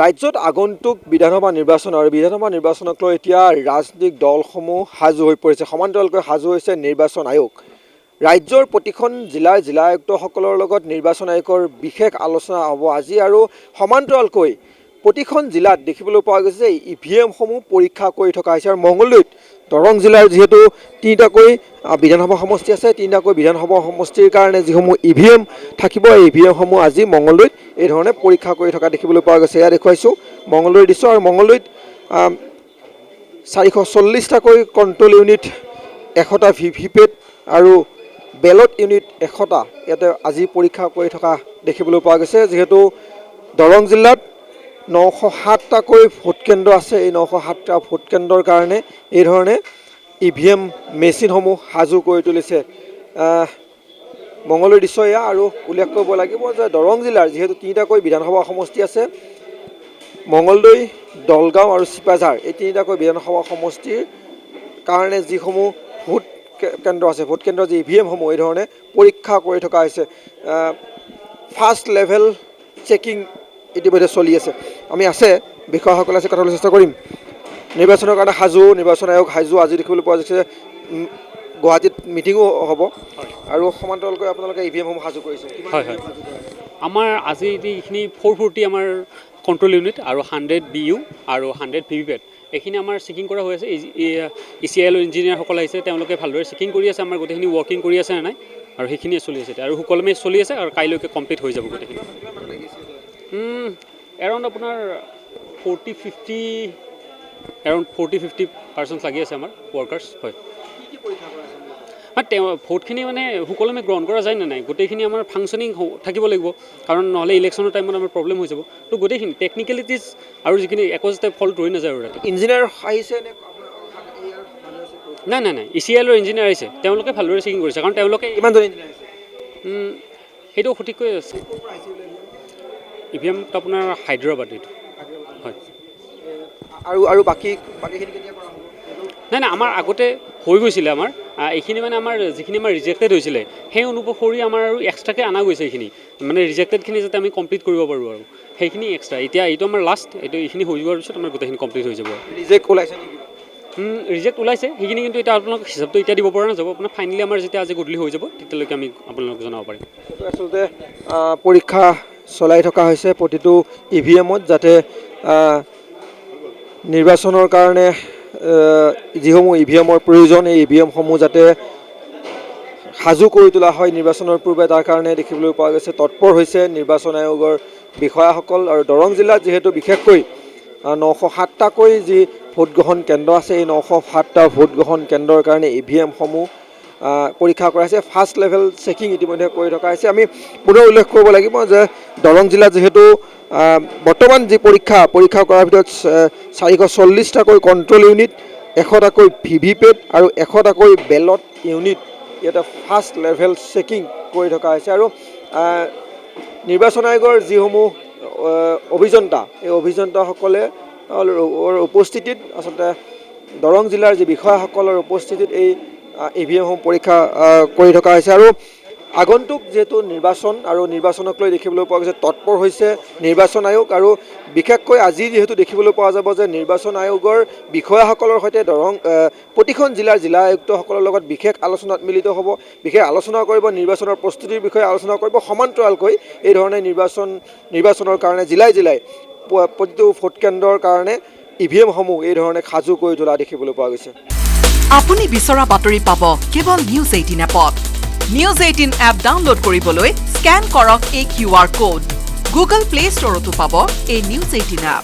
ৰাজ্যত আগন্তুক বিধানসভা নিৰ্বাচন আৰু বিধানসভা নিৰ্বাচনক লৈ এতিয়া ৰাজনৈতিক দলসমূহ সাজু হৈ পৰিছে। সমান্তৰালকৈ সাজু হৈছে নিৰ্বাচন আয়োগ। ৰাজ্যৰ প্ৰতিখন জিলাৰ জিলা আয়ুক্তসকলৰ লগত নিৰ্বাচন আয়োগৰ বিশেষ আলোচনা হ'ব আজি আৰু সমান্তৰালকৈ প্ৰতিখন জিলাত দেখিবলৈ পোৱা গৈছে যে ইভিএমসমূহ পৰীক্ষা কৰি থকা হৈছে। আৰু মঙলদৈত দৰং জিলাৰ যিহেতু তিনিটাকৈ বিধানসভা সমষ্টি আছে, তিনিটাকৈ বিধানসভা সমষ্টিৰ কাৰণে যিসমূহ ইভিএম থাকিব, এই ইভিএমসমূহ আজি মঙলদৈত এই ধৰণে পৰীক্ষা কৰি থকা দেখিবলৈ পোৱা গৈছে। এয়া দেখুৱাইছোঁ মঙলদৈৰ দৃশ্য। আৰু মঙলদৈত 440টাকৈ কণ্ট্ৰল ইউনিট, 100টা ভিভিপেট আৰু বেলট ইউনিট 100টা ইয়াতে আজি পৰীক্ষা কৰি থকা দেখিবলৈ পোৱা গৈছে। যিহেতু দৰং জিলাত 907টাকৈ ভোট কেন্দ্ৰ আছে, এই 907টা ভোট কেন্দ্ৰৰ কাৰণে এই ধৰণে ইভিএম মেচিনসমূহ সাজু কৰি তুলিছে। মঙলদৈৰ দৃশ্য এয়া। আৰু উল্লেখ কৰিব লাগিব যে দৰং জিলাৰ যিহেতু তিনিটাকৈ বিধানসভা সমষ্টি আছে, মঙলদৈ, দলগাঁও আৰু চিপাঝাৰ, এই তিনিটাকৈ বিধানসভা সমষ্টিৰ কাৰণে যিসমূহ ভোট কেন্দ্ৰ আছে, ভোট কেন্দ্ৰৰ যি ইভিএমসমূহ এই ধৰণে পৰীক্ষা কৰি থকা হৈছে। ফাৰ্ষ্ট লেভেল চেকিং ইতিমধ্যে চলি আছে। আমি বিষয়াসকলে আছে, কথা ক'বলৈ চেষ্টা কৰিম। নিৰ্বাচনৰ কাৰণে সাজু, নিৰ্বাচন আয়োগ সাজু। আজি দেখিবলৈ পোৱা গৈছে গুৱাহাটীত মিটিঙো হ'ব আৰু সমান্তৰালকৈ আপোনালোকে ইভিএমসমূহ সাজু কৰিছে। হয় হয়, আমাৰ আজি এইখিনি 440 আমাৰ কণ্ট্ৰল ইউনিট আৰু 100 BU আৰু 100 ভিভিপেট এইখিনি আমাৰ চেকিং কৰা হৈ আছে। ECIL ইঞ্জিনিয়াৰসকল আহিছে, তেওঁলোকে ভালদৰে চেকিং কৰি আছে, আমাৰ গোটেইখিনি ৱৰ্কিং কৰি আছে নে নাই, আৰু সেইখিনিয়ে চলি আছে আৰু সুকলমে চলি আছে আৰু কাইলৈকে কমপ্লিট হৈ যাব গোটেইখিনি। এৰাউণ্ড আপোনাৰ 40-50% লাগি আছে আমাৰ ৱৰ্কাৰ্ছ। হয়, তেওঁ ভোটখিনি মানে সুকলমে গ্ৰহণ কৰা যায় নে নাই, গোটেইখিনি আমাৰ ফাংচনিং থাকিব লাগিব, কাৰণ নহ'লে ইলেকশ্যনৰ টাইমত আমাৰ প্ৰব্লেম হৈ যাব। তো গোটেইখিনি টেকনিকেলিটিজ আৰু যিখিনি একো যাতে ফল্ট ৰৈ নাযায়। আৰু ইঞ্জিনিয়াৰ আহিছে নে? নাই, ECIL ইঞ্জিনিয়াৰ আহিছে, তেওঁলোকে ভালদৰে চেকিং কৰিছে, কাৰণ তেওঁলোকে কিমানজন ইঞ্জিনিয়াৰ আহিছে সেইটো সঠিককৈ আছে। ইভিএমটো আপোনাৰ হায়দৰাবাদ এইটো। হয়, আৰু বাকীখিনি কেতিয়া কৰা হ'ব? নাই, আমাৰ আগতে হৈ গৈছিলে। আমাৰ এইখিনি মানে আমাৰ যিখিনি আমাৰ ৰিজেক্টেড হৈছিলে সেই অনুসৰি আমাৰ আৰু এক্সট্ৰাকৈ অনা গৈছে। এইখিনি মানে ৰিজেক্টেডখিনি যাতে আমি কমপ্লিট কৰিব পাৰোঁ, আৰু সেইখিনি এক্সট্ৰা। এতিয়া এইটো আমাৰ লাষ্ট, এইখিনি হৈ যোৱাৰ পিছত আমাৰ গোটেইখিনি কমপ্লিট হৈ যাব। ৰিজেক্ট ওলাইছে নেকি? ৰিজেক্ট ওলাইছে সেইখিনি, কিন্তু এতিয়া আপোনালোক হিচাপটো এতিয়া দিব পৰা নাযাব। আপোনাৰ ফাইনেলি আমাৰ যেতিয়া আজি গধূলি হৈ যাব তেতিয়ালৈকে আমি আপোনালোকক জনাব পাৰিম। এইটো আচলতে পৰীক্ষা চলাই থকা হৈছে প্ৰতিটো ইভিএমত, যাতে নিৰ্বাচনৰ কাৰণে যিসমূহ ইভিএমৰ প্ৰয়োজন, এই ইভিএমসমূহ যাতে সাজু কৰি তোলা হয় নিৰ্বাচনৰ পূৰ্বে, তাৰ কাৰণে দেখিবলৈ পোৱা গৈছে তৎপৰ হৈছে নিৰ্বাচন আয়োগৰ বিষয়াসকল। আৰু দৰং জিলাত যিহেতু বিশেষকৈ 907টাকৈ যি ভোটগ্ৰহণ কেন্দ্ৰ আছে, এই 907টা ভোটগ্ৰহণ কেন্দ্ৰৰ কাৰণে ইভিএমসমূহ পৰীক্ষা কৰা হৈছে। ফাৰ্ষ্ট লেভেল চেকিং ইতিমধ্যে কৰি থকা হৈছে। আমি পুনৰ উল্লেখ কৰিব লাগিব যে দৰং জিলাত যিহেতু বৰ্তমান যি পৰীক্ষা কৰাৰ ভিতৰত 440টাকৈ কণ্ট্ৰল ইউনিট, 100টাকৈ ভিভিপেট আৰু 100টাকৈ বেলট ইউনিট ইয়াতে ফাৰ্ষ্ট লেভেল চেকিং কৰি থকা হৈছে। আৰু নিৰ্বাচন আয়োগৰ যিসমূহ অভিযন্তা, এই অভিযন্তাসকলে উপস্থিতিত, আচলতে দৰং জিলাৰ যি বিষয়াসকলৰ উপস্থিতিত এই ইভিএমসমূহ পৰীক্ষা কৰি থকা হৈছে। আৰু আগন্তুক যিহেতু নিৰ্বাচন, আৰু নিৰ্বাচনক লৈ দেখিবলৈ পোৱা গৈছে তৎপৰ হৈছে নিৰ্বাচন আয়োগ। আৰু বিশেষকৈ আজি যিহেতু দেখিবলৈ পোৱা যাব যে নিৰ্বাচন আয়োগৰ বিষয়াসকলৰ সৈতে প্ৰতিখন জিলাৰ জিলা আয়ুক্তসকলৰ লগত বিশেষ আলোচনাত মিলিত হ'ব, বিশেষ আলোচনা কৰিব, নিৰ্বাচনৰ প্ৰস্তুতিৰ বিষয়ে আলোচনা কৰিব। সমান্তৰালকৈ এই ধৰণে নিৰ্বাচনৰ কাৰণে জিলাই প্ৰতিটো ভোট কেন্দ্ৰৰ কাৰণে ইভিএমসমূহ এই ধৰণে সাজু কৰি তোলা দেখিবলৈ পোৱা গৈছে। আপুনি বিচৰা বাতৰি পাব কেৱল নিউজ 18 এপত। নিউজ 18 এপ ডাউনলোড কৰিবলৈ স্কেন কৰক এই QR কোড। গুগল প্লে ষ্টৰতো পাব এই নিউজ 18 এপ।